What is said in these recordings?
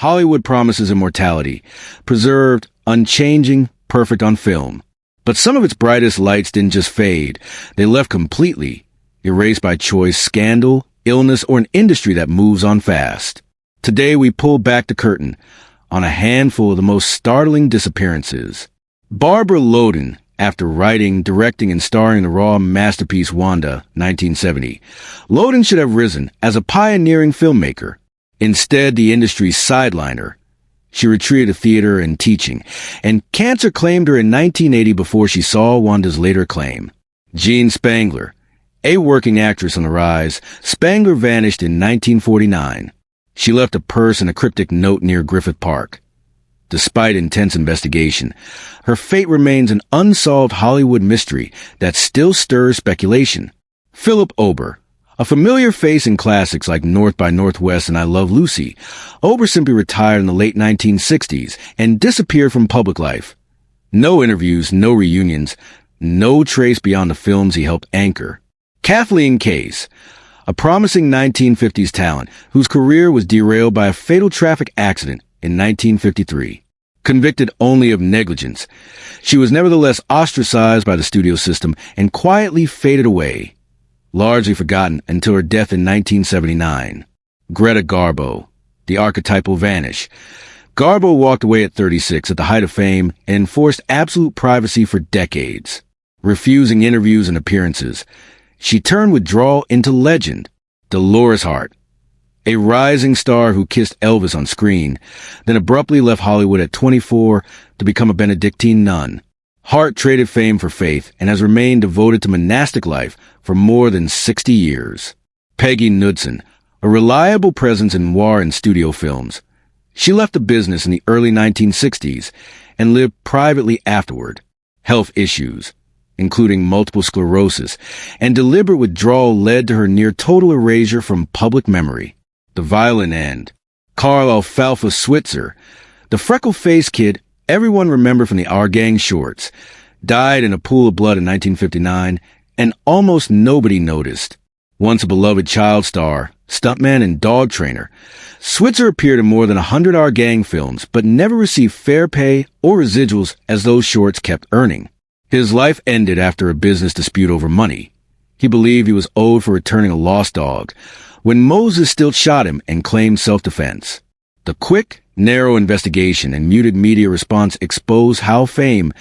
Hollywood promises immortality, preserved, unchanging, perfect on film. But some of its brightest lights didn't just fade. They left completely, erased by choice, scandal, illness, or an industry that moves on fast. Today we pull back the curtain on a handful of the most startling disappearances. Barbara Loden, after writing, directing, and starring in the raw masterpiece Wanda, 1970, Loden should have risen as a pioneering filmmaker. Instead, the industry's sidelined her. She retreated to theater and teaching, and cancer claimed her in 1980 before she saw Wanda's later acclaim. Jean Spangler, a working actress on the rise, Spangler vanished in 1949. She left a purse and a cryptic note near Griffith Park. Despite intense investigation, her fate remains an unsolved Hollywood mystery that still stirs speculation. Philip Ober, a familiar face in classics like North by Northwest and I Love Lucy, Ober simply retired in the late 1960s and disappeared from public life. No interviews, no reunions, no trace beyond the films he helped anchor. Kathleen Case, a promising 1950s talent whose career was derailed by a fatal traffic accident in 1953. Convicted only of negligence, she was nevertheless ostracized by the studio system and quietly faded away, largely forgotten until her death in 1979. Greta Garbo, the archetypal vanish. Garbo walked away at 36 at the height of fame and enforced absolute privacy for decades, refusing interviews and appearances. She turned withdrawal into legend. Dolores Hart, a rising star who kissed Elvis on screen, then abruptly left Hollywood at 24 to become a Benedictine nun. Hart traded fame for faith and has remained devoted to monastic life for more than 60 years. Peggy Knudsen, a reliable presence in noir and studio films. She left the business in the early 1960s and lived privately afterward. Health issues, including multiple sclerosis, and deliberate withdrawal led to her near-total erasure from public memory. The violent end. Carl Alfalfa Switzer, the freckle-faced kid everyone remembered from the Our Gang shorts, died in a pool of blood in 1959, and almost nobody noticed. Once a beloved child star, stuntman, and dog trainer, Switzer appeared in more than 100 Our Gang films, but never received fair pay or residuals as those shorts kept earning. His life ended after a business dispute over money. He believed he was owed for returning a lost dog, when Moses still shot him and claimed self-defense. The quick, narrow investigation and muted media response expose how fame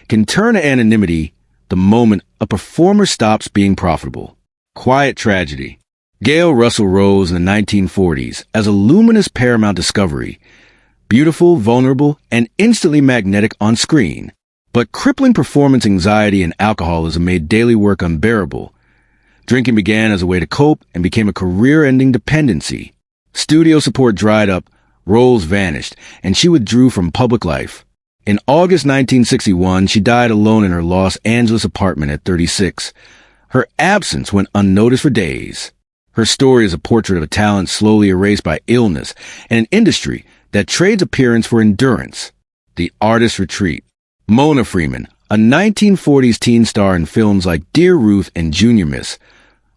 can turn to anonymity the moment a performer stops being profitable. Quiet tragedy. Gail Russell rose in the 1940s as a luminous Paramount discovery, beautiful, vulnerable, and instantly magnetic on screen. But crippling performance anxiety and alcoholism made daily work unbearable. Drinking began as a way to cope and became a career-ending dependency. Studio support dried up, roles vanished, and she withdrew from public life. In August 1961, she died alone in her Los Angeles apartment at 36. Her absence went unnoticed for days. Her story is a portrait of a talent slowly erased by illness and an industry that trades appearance for endurance. The artist's retreat. Mona Freeman, a 1940s teen star in films like Dear Ruth and Junior Miss,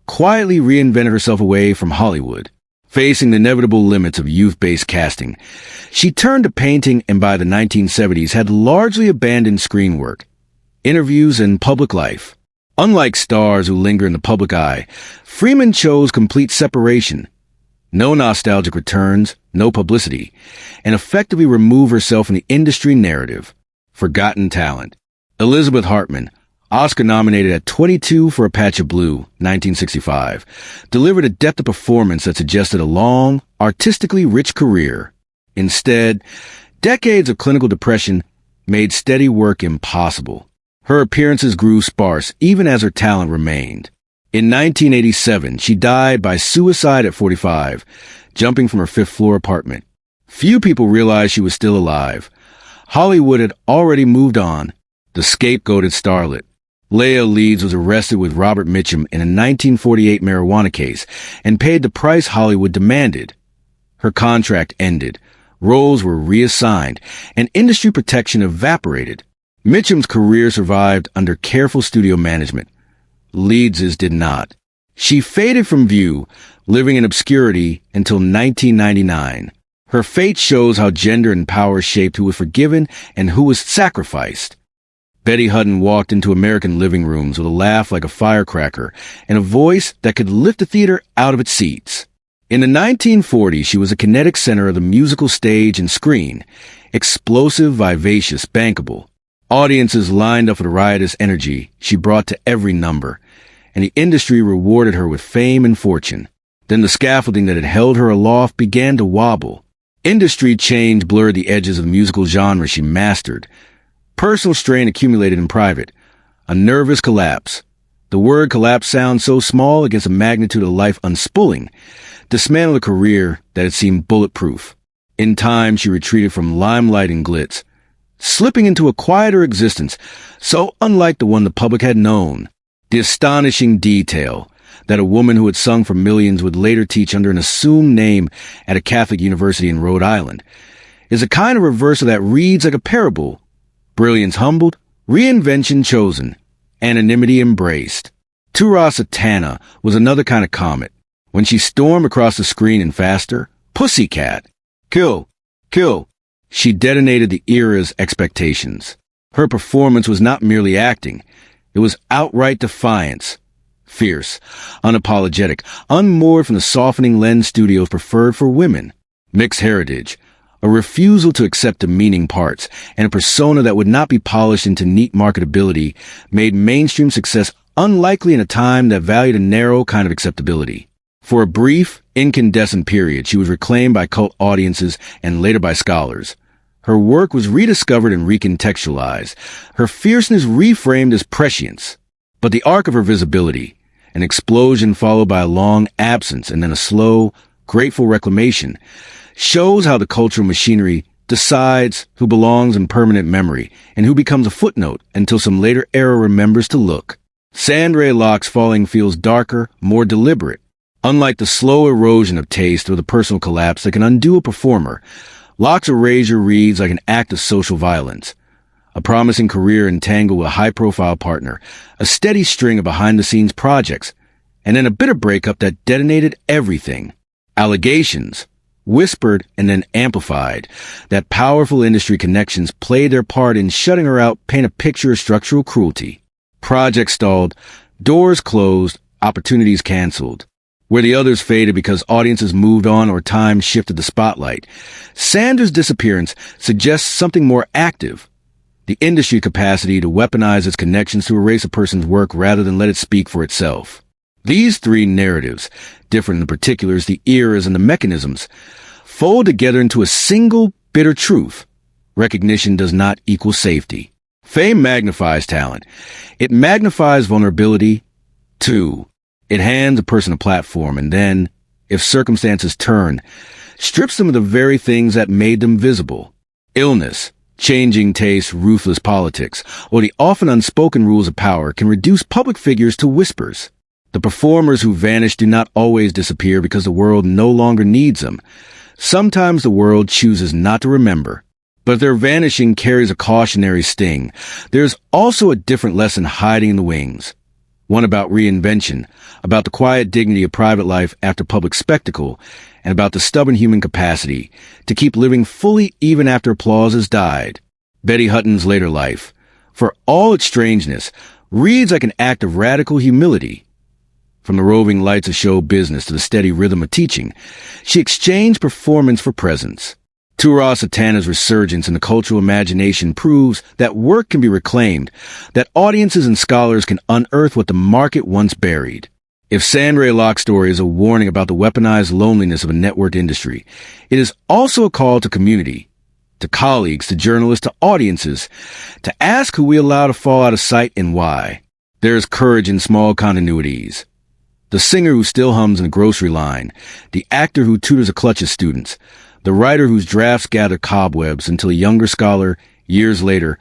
quietly reinvented herself away from Hollywood. Facing the inevitable limits of youth-based casting, she turned to painting and by the 1970s had largely abandoned screen work, interviews, and public life. Unlike stars who linger in the public eye, Freeman chose complete separation. No nostalgic returns, no publicity, and effectively removed herself from the industry narrative. Forgotten talent. Elizabeth Hartman, Oscar-nominated at 22 for A Patch of Blue, 1965, delivered a depth of performance that suggested a long, artistically rich career. Instead, decades of clinical depression made steady work impossible. Her appearances grew sparse even as her talent remained. In 1987, she died by suicide at 45, jumping from her fifth-floor apartment. Few people realized she was still alive. Hollywood had already moved on, the scapegoated starlet. Leah Leeds was arrested with Robert Mitchum in a 1948 marijuana case and paid the price Hollywood demanded. Her contract ended, roles were reassigned, and industry protection evaporated. Mitchum's career survived under careful studio management. Leeds's did not. She faded from view, living in obscurity until 1999. Her fate shows how gender and power shaped who was forgiven and who was sacrificed. Betty Hutton walked into American living rooms with a laugh like a firecracker and a voice that could lift the theater out of its seats. In the 1940s, she was a kinetic center of the musical stage and screen, explosive, vivacious, bankable. Audiences lined up for the riotous energy she brought to every number, and the industry rewarded her with fame and fortune. Then the scaffolding that had held her aloft began to wobble. Industry change blurred the edges of the musical genre she mastered. Personal strain accumulated in private. A nervous collapse. The word collapse sounds so small against the magnitude of life unspooling, dismantled a career that had seemed bulletproof. In time, she retreated from limelight and glitz, slipping into a quieter existence, so unlike the one the public had known. The astonishing detail that a woman who had sung for millions would later teach under an assumed name at a Catholic university in Rhode Island is a kind of reversal that reads like a parable. Brilliance humbled, reinvention chosen, anonymity embraced. Tura Satana was another kind of comet. When she stormed across the screen in Faster, Pussycat, kill, kill, she detonated the era's expectations. Her performance was not merely acting. It was outright defiance. Fierce, unapologetic, unmoored from the softening lens studios preferred for women. Mixed heritage, a refusal to accept demeaning parts, and a persona that would not be polished into neat marketability made mainstream success unlikely in a time that valued a narrow kind of acceptability. For a brief, incandescent period, she was reclaimed by cult audiences and later by scholars. Her work was rediscovered and recontextualized, her fierceness reframed as prescience. But the arc of her visibility, an explosion followed by a long absence and then a slow, grateful reclamation, shows how the cultural machinery decides who belongs in permanent memory and who becomes a footnote until some later era remembers to look. Sandra Locke's falling feels darker, more deliberate. Unlike the slow erosion of taste or the personal collapse that can undo a performer, Locke's erasure reads like an act of social violence. A promising career entangled with a high-profile partner, a steady string of behind-the-scenes projects, and then a bitter breakup that detonated everything. Allegations, whispered and then amplified, that powerful industry connections played their part in shutting her out paint a picture of structural cruelty. Projects stalled, doors closed, opportunities canceled. Where the others faded because audiences moved on or time shifted the spotlight, Sanders' disappearance suggests something more active. The industry capacity to weaponize its connections to erase a person's work rather than let it speak for itself. These three narratives, different in the particulars, the eras, and the mechanisms, fold together into a single bitter truth. Recognition does not equal safety. Fame magnifies talent. It magnifies vulnerability, too. It hands a person a platform and then, if circumstances turn, strips them of the very things that made them visible. Illness, changing tastes, ruthless politics, or the often unspoken rules of power can reduce public figures to whispers. The performers who vanish do not always disappear because the world no longer needs them. Sometimes the world chooses not to remember. But if their vanishing carries a cautionary sting, there's also a different lesson hiding in the wings. One about reinvention, about the quiet dignity of private life after public spectacle, and about the stubborn human capacity to keep living fully even after applause has died. Betty Hutton's later life, for all its strangeness, reads like an act of radical humility. From the roving lights of show business to the steady rhythm of teaching, she exchanged performance for presence. Tura Satana's resurgence in the cultural imagination proves that work can be reclaimed, that audiences and scholars can unearth what the market once buried. If Sandra Locke's story is a warning about the weaponized loneliness of a networked industry, it is also a call to community, to colleagues, to journalists, to audiences, to ask who we allow to fall out of sight and why. There is courage in small continuities. The singer who still hums in a grocery line, the actor who tutors a clutch of students, the writer whose drafts gather cobwebs until a younger scholar, years later,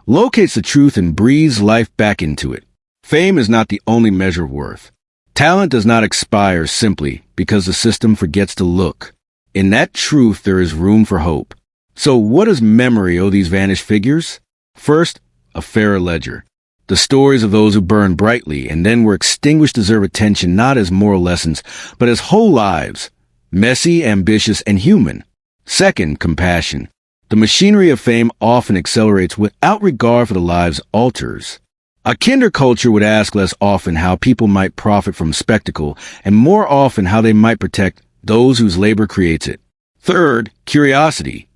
locates the truth and breathes life back into it. Fame is not the only measure of worth. Talent does not expire simply because the system forgets to look. In that truth, there is room for hope. So what does memory owe these vanished figures? First, a fairer ledger. The stories of those who burned brightly and then were extinguished deserve attention not as moral lessons, but as whole lives. Messy, ambitious, and human. Second, compassion. The machinery of fame often accelerates without regard for the lives it alters. A kinder culture would ask less often how people might profit from spectacle and more often how they might protect those whose labor creates it. Third, curiosity.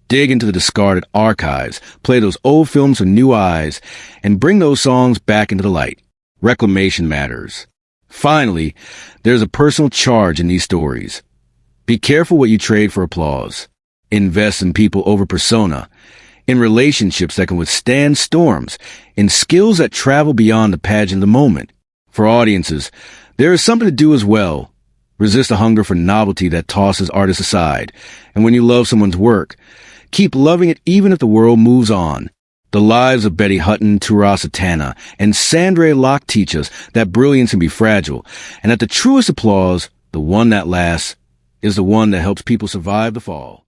Dig into the discarded archives, play those old films with new eyes, and bring those songs back into the light. Reclamation matters. Finally, there's a personal charge in these stories. Be careful what you trade for applause. Invest in people over persona, in relationships that can withstand storms, in skills that travel beyond the pageant of the moment. For audiences, there is something to do as well. Resist a hunger for novelty that tosses artists aside. And when you love someone's work, keep loving it even if the world moves on. The lives of Betty Hutton, Tura Satana, and Sandra Locke teach us that brilliance can be fragile, and that the truest applause, the one that lasts, is the one that helps people survive the fall.